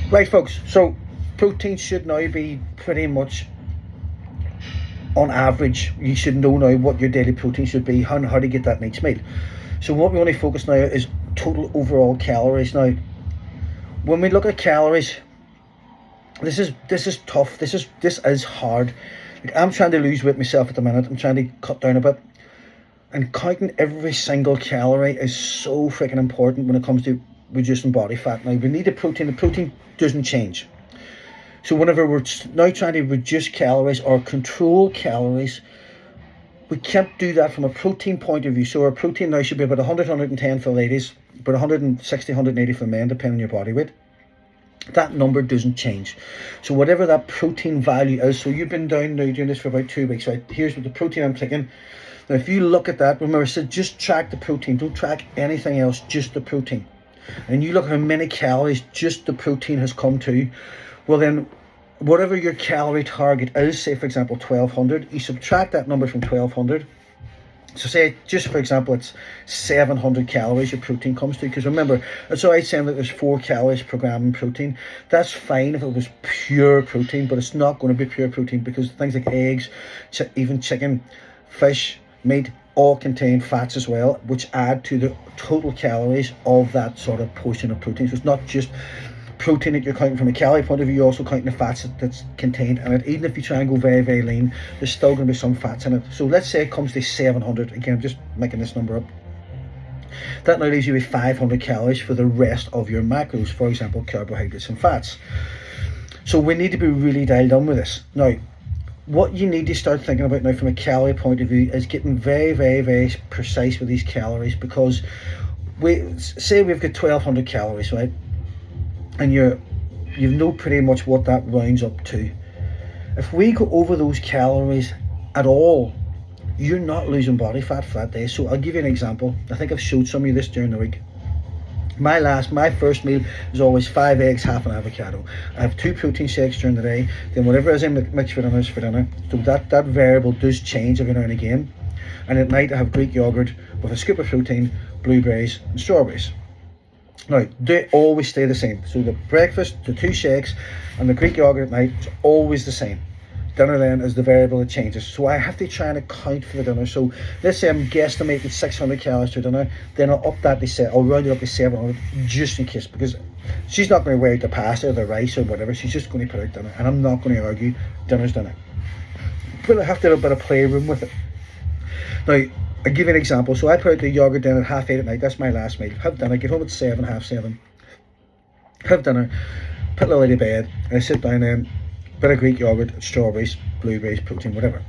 Right, folks, so protein should now be pretty much on average. You should know now what your daily protein should be, how to get that in each meal. So what we want to focus now is total overall calories. Now, when we look at calories, this is tough. This is hard. Like, I'm trying to lose weight myself at the minute. I'm trying to cut down a bit, and counting every single calorie is so freaking important when it comes to reducing body fat. Now, we need the protein doesn't change. So whenever we're now trying to reduce calories or control calories, we can't do that from a protein point of view. So our protein now should be about 100, 110 for ladies, about 160, 180 for men, depending on your body weight. That number doesn't change. So whatever that protein value is, so you've been down now doing this for about 2 weeks, right? Here's what the protein I'm taking. Now, if you look at that, remember I said just track the protein. Don't track anything else, just the protein. And you look at how many calories just the protein has come to, well then, whatever your calorie target is, say for example 1200, you subtract that number from 1200. So say, just for example, it's 700 calories your protein comes to, because remember, it's alright saying that there's 4 calories per gram in protein. That's fine if it was pure protein, but it's not going to be pure protein, because things like eggs, even chicken, fish, meat, all contain fats as well, which add to the total calories of that sort of portion of protein. So it's not just protein that you're counting from a calorie point of view, you're also counting the fats that's contained in it. Even if you try and go very, very lean, there's still going to be some fats in it. So let's say it comes to 700, again, I'm just making this number up. That now leaves you with 500 calories for the rest of your macros, for example, carbohydrates and fats. So we need to be really dialed in with this. Now, what you need to start thinking about now from a calorie point of view is getting very, very, very precise with these calories, because say we've got 1200 calories, right? And you know pretty much what that rounds up to. If we go over those calories at all, you're not losing body fat for that day. So I'll give you an example. I think I've showed some of you this during the week. My first meal is always 5 eggs, half an avocado. I have 2 protein shakes during the day. Then whatever is in the mix for dinner is for dinner. So that variable does change every now and again. And at night I have Greek yogurt with a scoop of protein, blueberries and strawberries. Now, they always stay the same. So the breakfast, the 2 shakes, and the Greek yogurt at night is always the same. Dinner then is the variable that changes. So I have to try and account for the dinner. So let's say I'm guesstimating 600 calories for dinner, then I'll up that to I'll round it up to 700 just in case, because she's not going to weigh out the pasta or the rice or whatever. She's just going to put out dinner, and I'm not going to argue. Dinner's dinner. But I have to have a bit of playroom with it. Now, I'll give you an example. So I put out the yogurt then at 8:30 at night. That's my last meal. Have dinner, get home at 7, half 7. Have dinner, put Lily to bed, and I sit down then, bit of Greek yogurt, strawberries, blueberries, protein, whatever.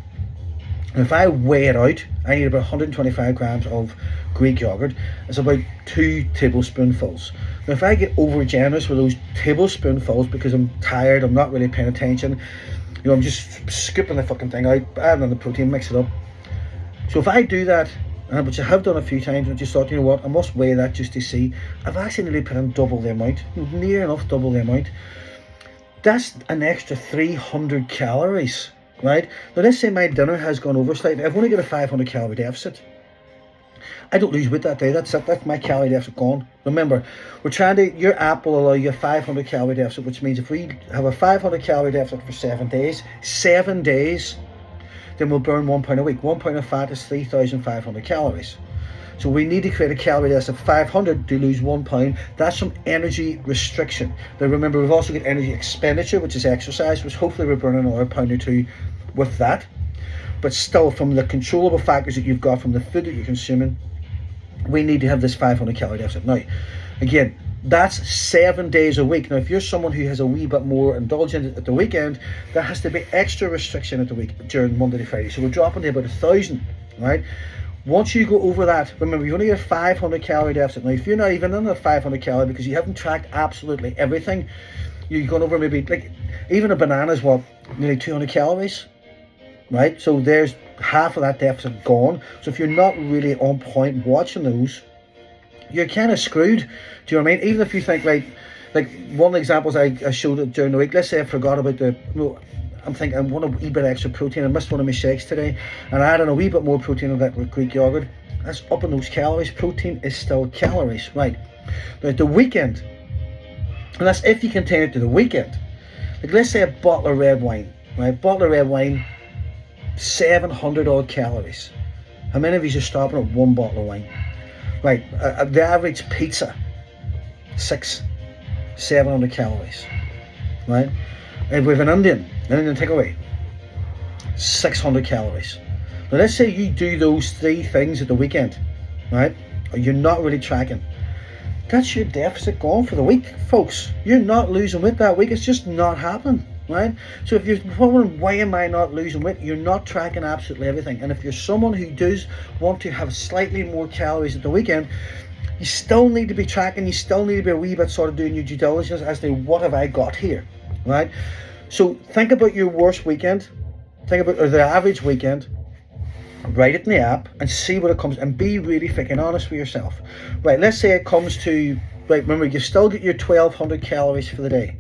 And if I weigh it out, I need about 125 grams of Greek yogurt. It's about 2 tablespoonfuls. Now if I get over generous with those tablespoonfuls because I'm tired, I'm not really paying attention, I'm just scooping the fucking thing out, adding in the protein, mix it up. So if I do that, which I have done a few times, I just thought, you know what, I must weigh that just to see. I've actually nearly put in double the amount, near enough double the amount. That's an extra 300 calories, right? Now let's say my dinner has gone over slightly. I've only got a 500 calorie deficit. I don't lose weight that day. That's it. That's my calorie deficit gone. Remember, your app will allow you a 500 calorie deficit, which means if we have a 500 calorie deficit for 7 days, then we'll burn 1 pound a week. 1 pound of fat is 3,500 calories. So we need to create a calorie deficit of 500 to lose 1 pound. That's some energy restriction. Now remember, we've also got energy expenditure, which is exercise, which hopefully we're burning another pound or 2 with that. But still, from the controllable factors that you've got from the food that you're consuming, we need to have this 500 calorie deficit. Now, again, that's 7 days a week. Now, if you're someone who has a wee bit more indulgent at the weekend, there has to be extra restriction at the week during Monday to Friday. So we're dropping to about 1,000, right? Once you go over that, remember, you only get a 500 calorie deficit. Now, if you're not even in that 500 calorie because you haven't tracked absolutely everything, you're going over maybe, like, even a banana is what, nearly 200 calories, right? So there's half of that deficit gone. So if you're not really on point watching those, you're kind of screwed. Do you know what I mean? Even if you think, like one of the examples I showed it during the week, let's say I forgot about I'm thinking I want a wee bit extra protein. I missed one of my shakes today, and I added a wee bit more protein in that with Greek yogurt. That's up in those calories. Protein is still calories, right? Now at the weekend, And that's if you contain it to the weekend. Like, let's say a bottle of red wine, right? Bottle of red wine, 700 odd calories. How many of you are stopping at one bottle of wine? Right, the average pizza, 700 calories, right? If we have an Indian takeaway, 600 calories. Now let's say you do those 3 things at the weekend, right? You're not really tracking. That's your deficit gone for the week, folks. You're not losing weight that week. It's just not happening, right? So if you're wondering, why am I not losing weight? You're not tracking absolutely everything. And if you're someone who does want to have slightly more calories at the weekend, you still need to be tracking. You still need to be a wee bit sort of doing your due diligence as to what have I got here, right? So think about your worst weekend. Think about the average weekend. Write it in the app and see what it comes, and be really freaking honest with yourself. Right, let's say it comes to, right, remember, you still get your 1200 calories for the day.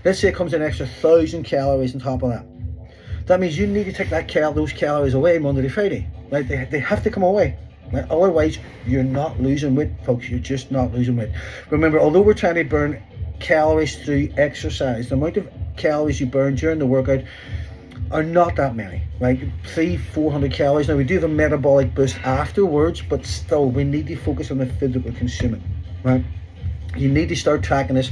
Let's say it comes an extra 1000 calories on top of that. That means you need to take those calories away Monday to Friday, right? They have to come away, right? Otherwise you're not losing weight, folks. You're just not losing weight. Remember, although we're trying to burn calories through exercise, the amount of calories you burn during the workout are not that many, right? 300-400 calories. Now we do have a metabolic boost afterwards, but still we need to focus on the food that we're consuming, right? You need to start tracking this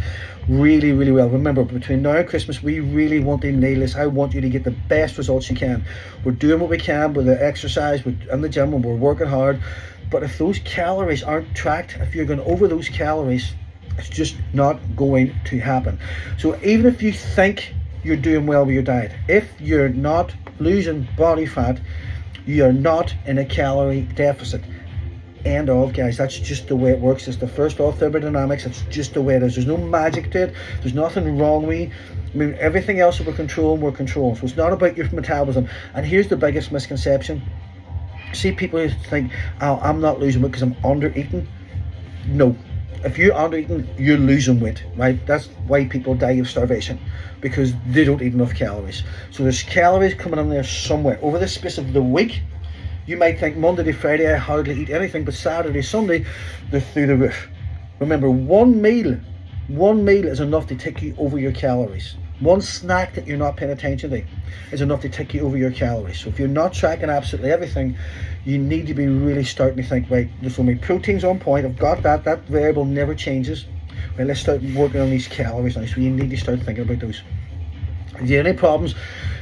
really, really well. Remember, between now and Christmas, we really want to nail this. I want you to get the best results you can. We're doing what we can with the exercise, in the gym, and we're working hard. But if those calories aren't tracked, if you're going over those calories, it's just not going to happen. So even if you think you're doing well with your diet, if you're not losing body fat, you're not in a calorie deficit. End of, guys. That's just the way it works. It's the first law of thermodynamics. It's just the way it is. There's no magic to it. There's nothing wrong with you. I mean, everything else that we're controlling. So it's not about your metabolism. And here's the biggest misconception. See, people who think, oh, I'm not losing weight because I'm under eating. No. If you're under eating, you're losing weight, right? That's why people die of starvation, because they don't eat enough calories. So there's calories coming in there somewhere. Over the space of the week, you might think Monday to Friday I hardly eat anything, but Saturday, Sunday, they're through the roof. Remember, one meal is enough to take you over your calories. One snack that you're not paying attention to is enough to take you over your calories. So if you're not tracking absolutely everything, you need to be really starting to think, right, so my protein's on point, I've got that variable never changes. Right, let's start working on these calories now. So you need to start thinking about those. If you have any problems,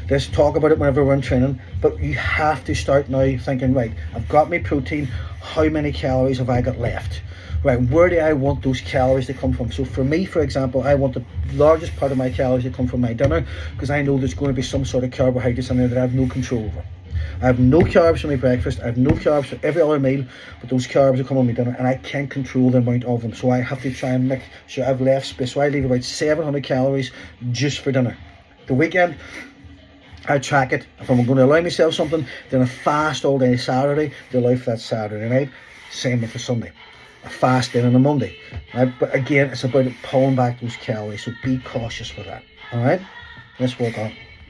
let's talk about it whenever we're in training, but you have to start now thinking, right, I've got my protein, how many calories have I got left? Right, where do I want those calories to come from? So for me, for example, I want the largest part of my calories to come from my dinner, because I know there's going to be some sort of carbohydrates in there that I have no control over. I have no carbs for my breakfast, I have no carbs for every other meal, but those carbs will come on my dinner, and I can't control the amount of them. So I have to try and make sure I've left space. So I leave about 700 calories just for dinner. The weekend, I track it. If I'm going to allow myself something, then I fast all day Saturday to allow for that Saturday night. Same with the Sunday. I fast then on a Monday. Right? But again, it's about pulling back those calories, so be cautious with that. Alright? Let's work on it.